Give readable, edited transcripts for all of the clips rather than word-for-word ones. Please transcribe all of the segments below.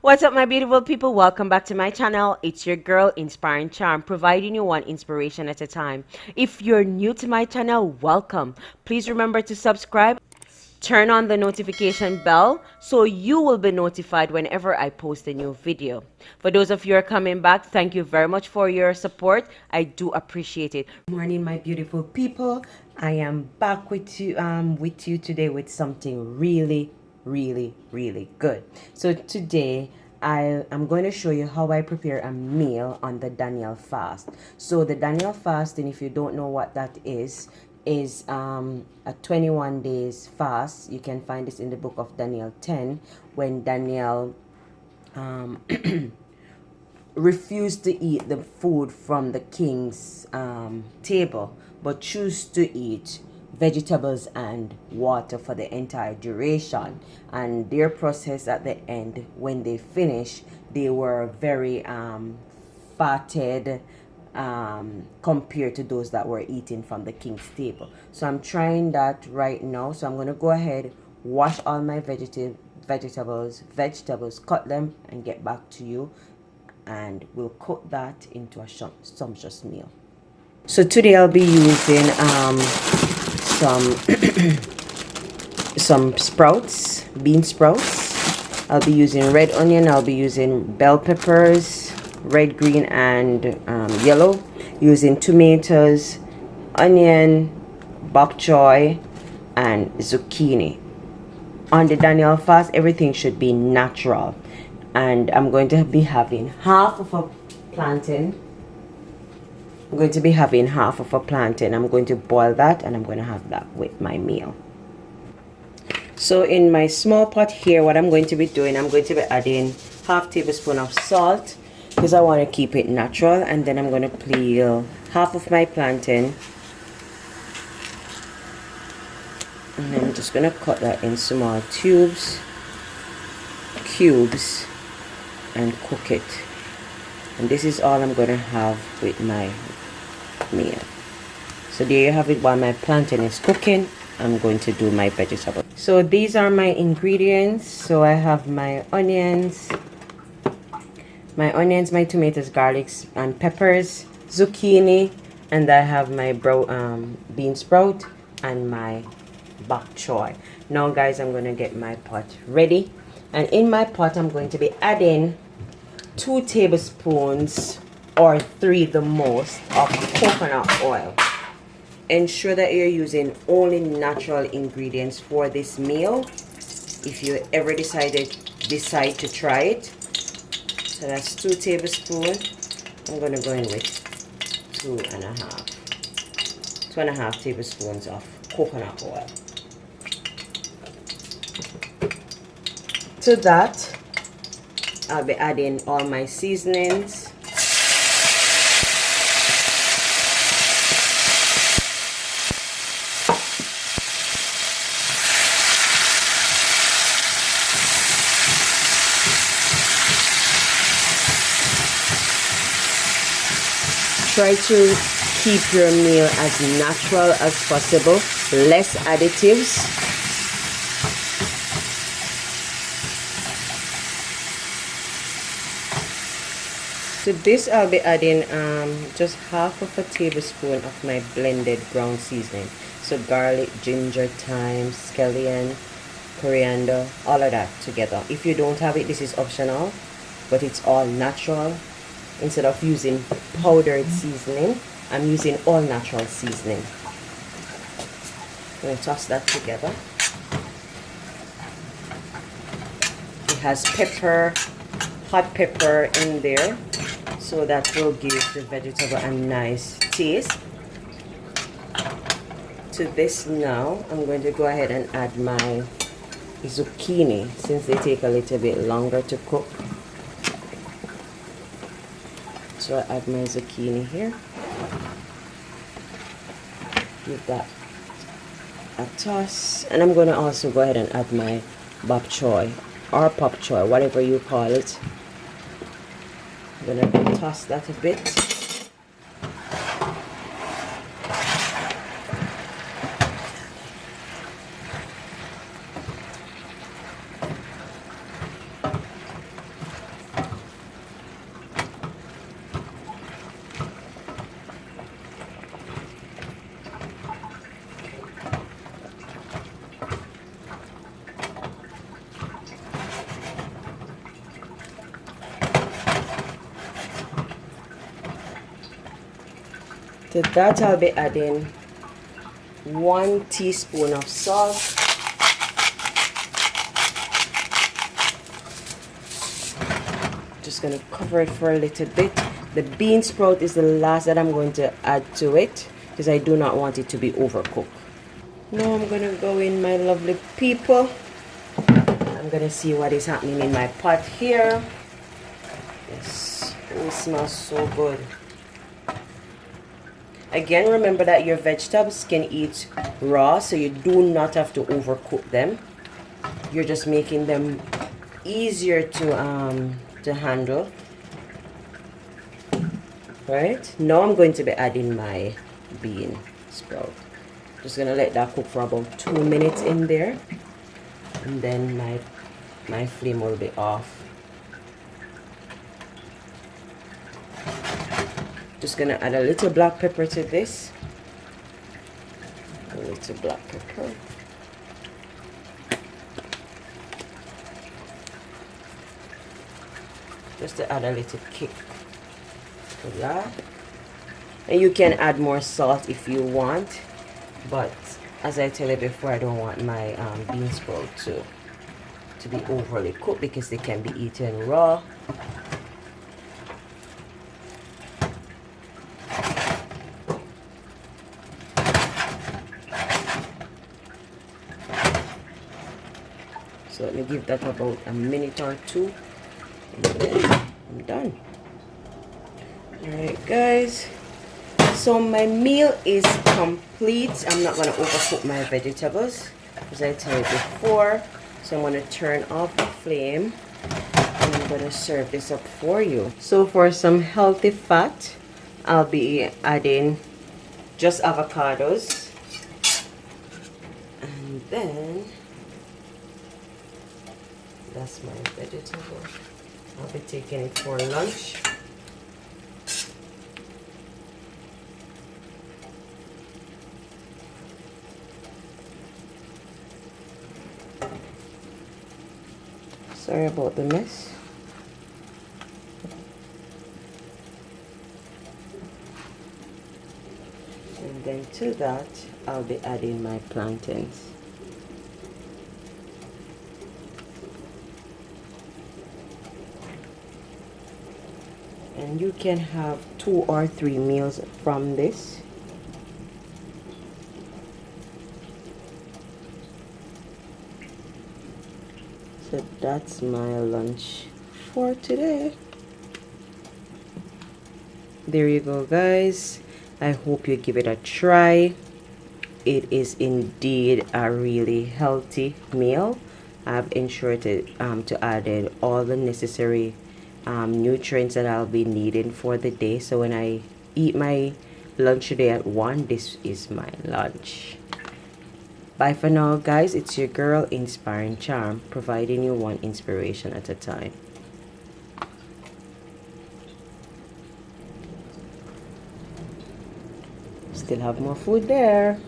What's up, my beautiful people? Welcome back to my channel. It's your girl, Inspiring Charm, providing you one inspiration at a time. If you're new to my channel, welcome. Please remember to subscribe, turn on the notification bell so you will be notified whenever I post a new video. For those of you who are coming back, thank you very much for your support. I do appreciate it. Good morning, my beautiful people. I am back with you today with something really good. So today I am going to show you how I prepare a meal on the Daniel fast. So the Daniel fast, and if you don't know what that is a 21 days fast. You can find this in the book of Daniel 10, when Daniel refused to eat the food from the king's table, but chose to eat vegetables and water for the entire duration. And their process at the end, when they finish, they were very fatted compared to those that were eating from the king's table. So I'm trying that right now. So I'm going to go ahead, wash all my vegetables, cut them, and get back to you, and we'll cook that into a sumptuous meal. So today I'll be using some some sprouts, bean sprouts. I'll be using red onion, I'll be using bell peppers, red, green, and yellow, using tomatoes, onion, bok choy, and zucchini. On the Daniel fast, everything should be natural, and I'm going to be having half of a plantain. I'm going to be having half of a plantain. I'm going to boil that, and I'm going to have that with my meal. So in my small pot here, what I'm going to be doing, I'm going to be adding half tablespoon of salt, because I want to keep it natural. And then I'm going to peel half of my plantain, and I'm just going to cut that in small cubes, and cook it. And this is all I'm going to have with my meal. So there you have it. While my plantain is cooking, I'm going to do my vegetable. So these are my ingredients. So I have my onions, my tomatoes, garlics, and peppers, zucchini, and I have my bean sprout and my bok choy. Now guys, I'm going to get my pot ready, and in my pot I'm going to be adding 2 tablespoons or 3 the most of coconut oil. Ensure that you're using only natural ingredients for this meal if you ever decide to try it. So that's 2 tablespoons. I'm going to go in with 2.5 tablespoons of coconut oil. To that, I'll be adding all my seasonings. Try to keep your meal as natural as possible, less additives. To this I'll be adding just half of a tablespoon of my blended brown seasoning. So garlic, ginger, thyme, scallion, coriander, all of that together. If you don't have it, this is optional, but it's all natural. Instead of using powdered seasoning, I'm using all natural seasoning. I'm going to toss that together. It has pepper, hot pepper in there, so that will give the vegetable a nice taste. To this now, I'm going to go ahead and add my zucchini, since they take a little bit longer to cook. So I add my zucchini here. Give that a toss. And I'm going to also go ahead and add my bok choy or pop choy, whatever you call it. I'm going to toss that a bit. To that I'll be adding 1 teaspoon of salt. Just gonna cover it for a little bit. The bean sprout is the last that I'm going to add to it because I do not want it to be overcooked. Now I'm gonna go in, my lovely people. I'm gonna see what is happening in my pot here. Yes, it smells so good. Again, remember that your vegetables can eat raw, so you do not have to overcook them. You're just making them easier to handle. Right, now I'm going to be adding my bean sprout. Just gonna let that cook for about 2 minutes in there, and then my flame will be off. Just gonna add a little black pepper to this. A little black pepper. Just to add a little kick to that. And you can add more salt if you want, but as I tell you before, I don't want my bean sprout to be overly cooked because they can be eaten raw. So let me give that about a minute or two, and then I'm done. Alright guys, so my meal is complete. I'm not going to overcook my vegetables as I told you before. So I'm going to turn off the flame and I'm going to serve this up for you. So for some healthy fat, I'll be adding just avocados. And then that's my vegetable. I'll be taking it for lunch. Sorry about the mess. And then to that, I'll be adding my plantains. And you can have 2 or 3 meals from this. So that's my lunch for today. There you go guys. I hope you give it a try. It is indeed a really healthy meal. I've ensured to add all the necessary nutrients that I'll be needing for the day. So when I eat my lunch today at 1, this is my lunch. Bye for now guys. It's your girl Inspiring Charm, providing you one inspiration at a time. Still have more food there.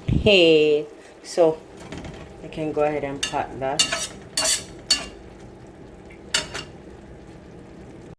Hey, so I can go ahead and pot that.